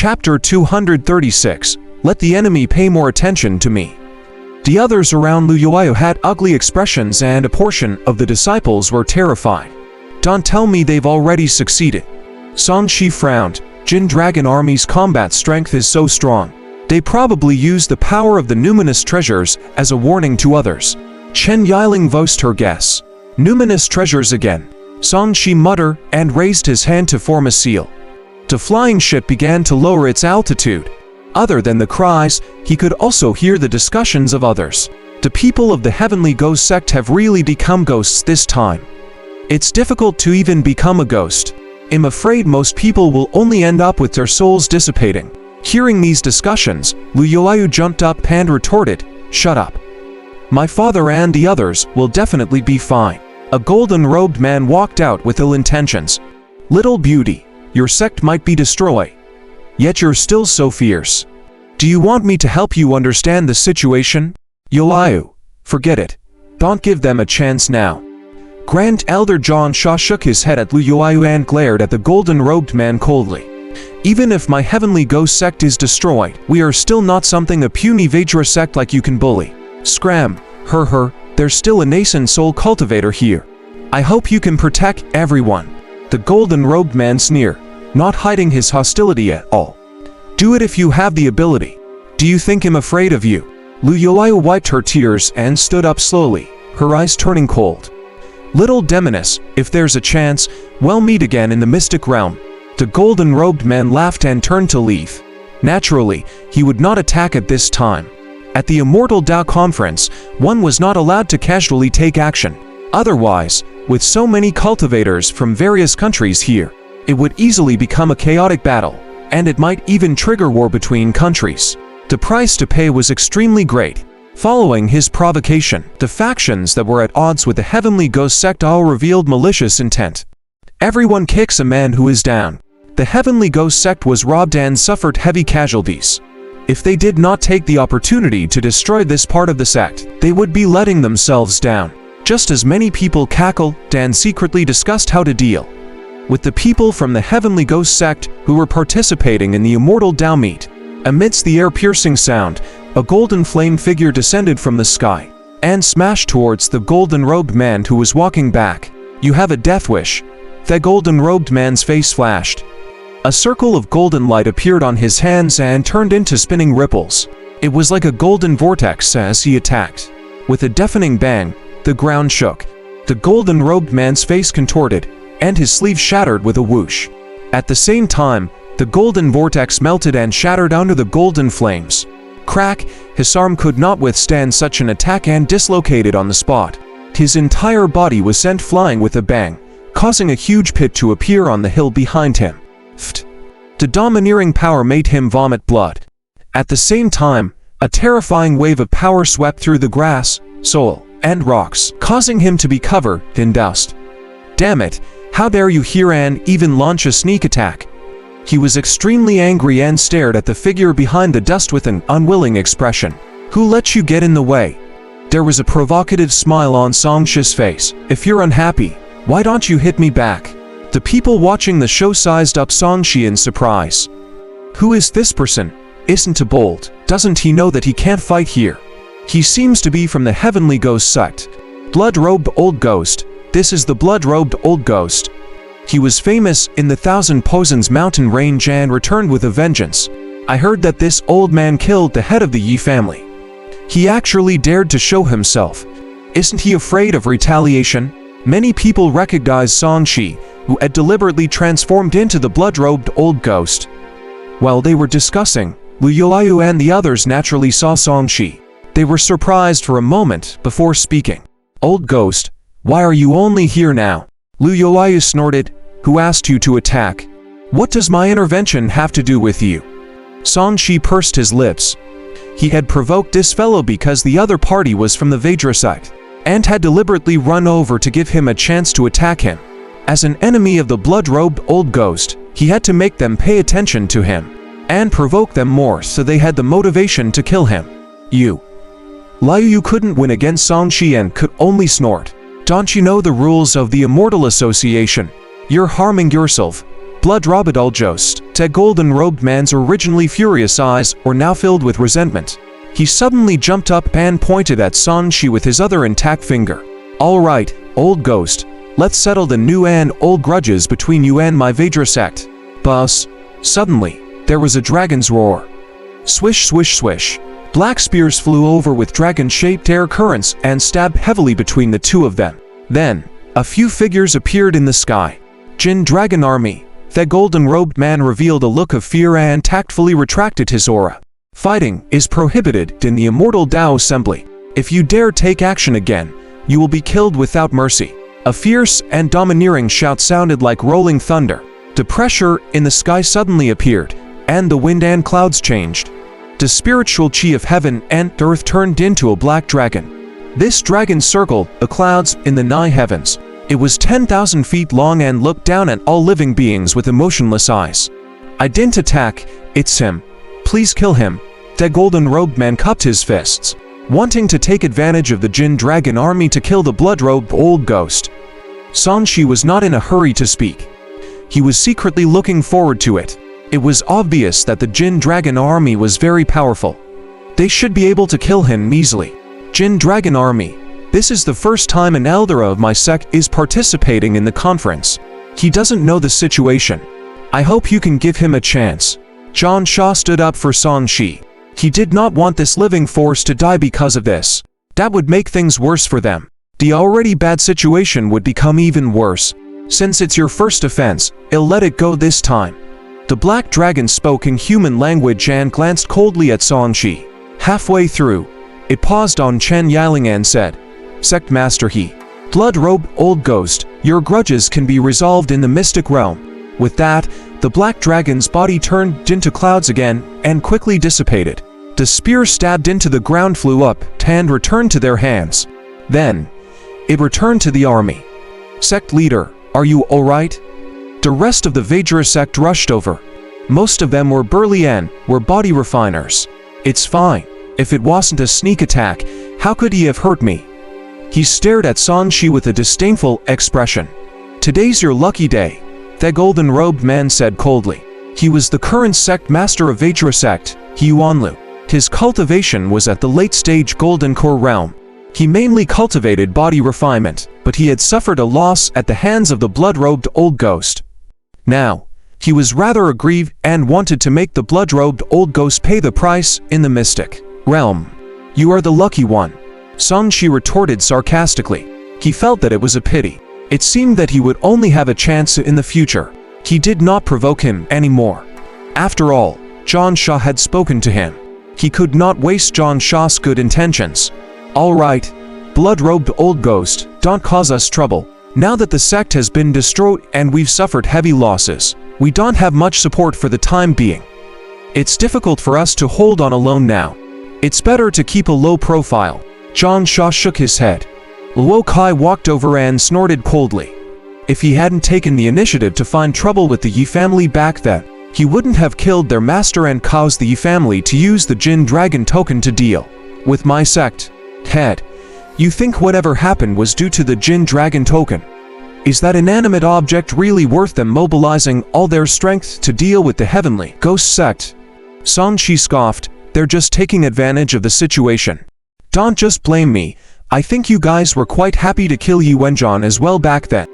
Chapter 236. Let the enemy pay more attention to me. The others around Lu Yuayu had ugly expressions, and a portion of the disciples were terrified. Don't tell me they've already succeeded. Song Shi frowned. Jin Dragon Army's combat strength is so strong. They probably use the power of the numinous treasures as a warning to others. Chen Yiling voiced her guess. Numinous treasures again. Song Shi muttered and raised his hand to form a seal. The flying ship began to lower its altitude. Other than the cries, he could also hear the discussions of others. The people of the Heavenly Ghost sect have really become ghosts this time. It's difficult to even become a ghost. I'm afraid most people will only end up with their souls dissipating. Hearing these discussions, Lu Yuayu jumped up and retorted, "Shut up. My father and the others will definitely be fine." A golden-robed man walked out with ill intentions. "Little beauty, your sect might be destroyed. Yet you're still so fierce. Do you want me to help you understand the situation?" "Yuayu, forget it. Don't give them a chance now." Grand Elder John Sha shook his head at Lu Yuayu and glared at the golden-robed man coldly. "Even if my Heavenly Ghost sect is destroyed, we are still not something a puny Vajra sect like you can bully. Scram, there's still a nascent soul cultivator here. I hope you can protect everyone." The golden-robed man sneered, not hiding his hostility at all. "Do it if you have the ability. Do you think I'm afraid of you?" Lu Yuayu wiped her tears and stood up slowly, her eyes turning cold. "Little demoness, if there's a chance, we'll meet again in the mystic realm." The golden-robed man laughed and turned to leave. Naturally, he would not attack at this time. At the Immortal Dao conference, one was not allowed to casually take action. Otherwise, with so many cultivators from various countries here, it would easily become a chaotic battle, and it might even trigger war between countries. The price to pay was extremely great. Following his provocation, the factions that were at odds with the Heavenly Ghost sect all revealed malicious intent. Everyone kicks a man who is down. The Heavenly Ghost sect was robbed and suffered heavy casualties. If they did not take the opportunity to destroy this part of the sect, they would be letting themselves down. Just as many people cackled and secretly discussed how to deal with the people from the Heavenly Ghost sect who were participating in the Immortal Dao meet. Amidst the air-piercing sound, a golden flame figure descended from the sky and smashed towards the golden-robed man who was walking back. "You have a death wish." The golden-robed man's face flashed. A circle of golden light appeared on his hands and turned into spinning ripples. It was like a golden vortex as he attacked. With a deafening bang, the ground shook. The golden-robed man's face contorted, and his sleeve shattered with a whoosh. At the same time, the golden vortex melted and shattered under the golden flames. Crack! His arm could not withstand such an attack and dislocated on the spot. His entire body was sent flying with a bang, causing a huge pit to appear on the hill behind him. The domineering power made him vomit blood. At the same time, a terrifying wave of power swept through the grass, soil, and rocks, causing him to be covered in dust. "Damn it, how dare you here and even launch a sneak attack?" He was extremely angry and stared at the figure behind the dust with an unwilling expression. "Who let you get in the way?" There was a provocative smile on Song Shi's face. "If you're unhappy, why don't you hit me back?" The people watching the show sized up Song Shi in surprise. "Who is this person? Isn't he bold? Doesn't he know that he can't fight here? He seems to be from the Heavenly Ghost sect. Blood-robed old ghost. This is the blood-robed old ghost. He was famous in the Thousand Poisons mountain range and returned with a vengeance. I heard that this old man killed the head of the Yi family. He actually dared to show himself. Isn't he afraid of retaliation?" Many people recognized Song Shi, who had deliberately transformed into the blood-robed old ghost. While they were discussing, Lu Yuayu and the others naturally saw Song Shi. They were surprised for a moment before speaking. "Old ghost, why are you only here now?" Lu Yuayu snorted. "Who asked you to attack? What does my intervention have to do with you?" Song Shi pursed his lips. He had provoked this fellow because the other party was from the Vajra sect, and had deliberately run over to give him a chance to attack him. As an enemy of the blood-robed old ghost, he had to make them pay attention to him, and provoke them more so they had the motivation to kill him. "You couldn't win against Song Shi and could only snort. Don't you know the rules of the Immortal Association? You're harming yourself Blood Robadol Jost, the golden-robed man's originally furious eyes were now filled with resentment. He suddenly jumped up and pointed at San Shi with his other intact finger. "All right, old ghost, let's settle the new and old grudges between you and my Vedra sect." Buzz. Suddenly, there was a dragon's roar. Swish, swish, swish. Black spears flew over with dragon-shaped air currents and stabbed heavily between the two of them. Then, a few figures appeared in the sky. Jin Dragon Army. The golden-robed man revealed a look of fear and tactfully retracted his aura. "Fighting is prohibited in the Immortal Tao Assembly. If you dare take action again, you will be killed without mercy." A fierce and domineering shout sounded like rolling thunder. The pressure in the sky suddenly appeared, and the wind and clouds changed. The spiritual chi of heaven and earth turned into a black dragon. This dragon circled the clouds in the nigh heavens. It was 10,000 feet long and looked down at all living beings with emotionless eyes. "I didn't attack, it's him. Please kill him." The golden-robed man cupped his fists, wanting to take advantage of the Jin Dragon Army to kill the blood-robed old ghost. San Shi was not in a hurry to speak. He was secretly looking forward to it. It was obvious that the Jin Dragon Army was very powerful. They should be able to kill him easily. Jin Dragon Army. This is the first time an elder of my sect is participating in the conference. He doesn't know the situation. I hope you can give him a chance. Zhang Sha stood up for San Shi. He did not want this living force to die because of this. That would make things worse for them. The already bad situation would become even worse. Since it's your first offense, I'll let it go this time. The black dragon spoke in human language and glanced coldly at San Shi. Halfway through, it paused on Chen Yaling and said, "Sect Master He. Blood-robed old ghost, your grudges can be resolved in the mystic realm." With that, the black dragon's body turned into clouds again and quickly dissipated. The spear stabbed into the ground flew up and returned to their hands. Then, it returned to the army. "Sect leader, are you alright?" The rest of the Vedra sect rushed over. Most of them were burly and were body refiners. "It's fine. If it wasn't a sneak attack, how could he have hurt me?" He stared at San Shi with a disdainful expression. "Today's your lucky day," the golden-robed man said coldly. He was the current sect master of Vedra sect, Yuanlu. His cultivation was at the late-stage golden core realm. He mainly cultivated body refinement, but he had suffered a loss at the hands of the blood-robed old ghost. Now, he was rather aggrieved and wanted to make the blood-robed old ghost pay the price in the mystic realm. "You are the lucky one," San Shi retorted sarcastically. He felt that it was a pity. It seemed that he would only have a chance in the future. He did not provoke him anymore. After all, Zhang Sha had spoken to him. He could not waste Zhang Sha's good intentions. "All right, blood-robed old ghost, don't cause us trouble. Now that the sect has been destroyed and we've suffered heavy losses, we don't have much support for the time being. It's difficult for us to hold on alone now. It's better to keep a low profile." Zhang Sha shook his head. Luo Kai walked over and snorted coldly. If he hadn't taken the initiative to find trouble with the Yi family back then, he wouldn't have killed their master and caused the Yi family to use the Jin Dragon token to deal with my sect. Head, you think whatever happened was due to the Jin Dragon token? Is that inanimate object really worth them mobilizing all their strength to deal with the heavenly ghost sect? San Shi scoffed, "They're just taking advantage of the situation. Don't just blame me. I think you guys were quite happy to kill Yi Wenjian as well back then."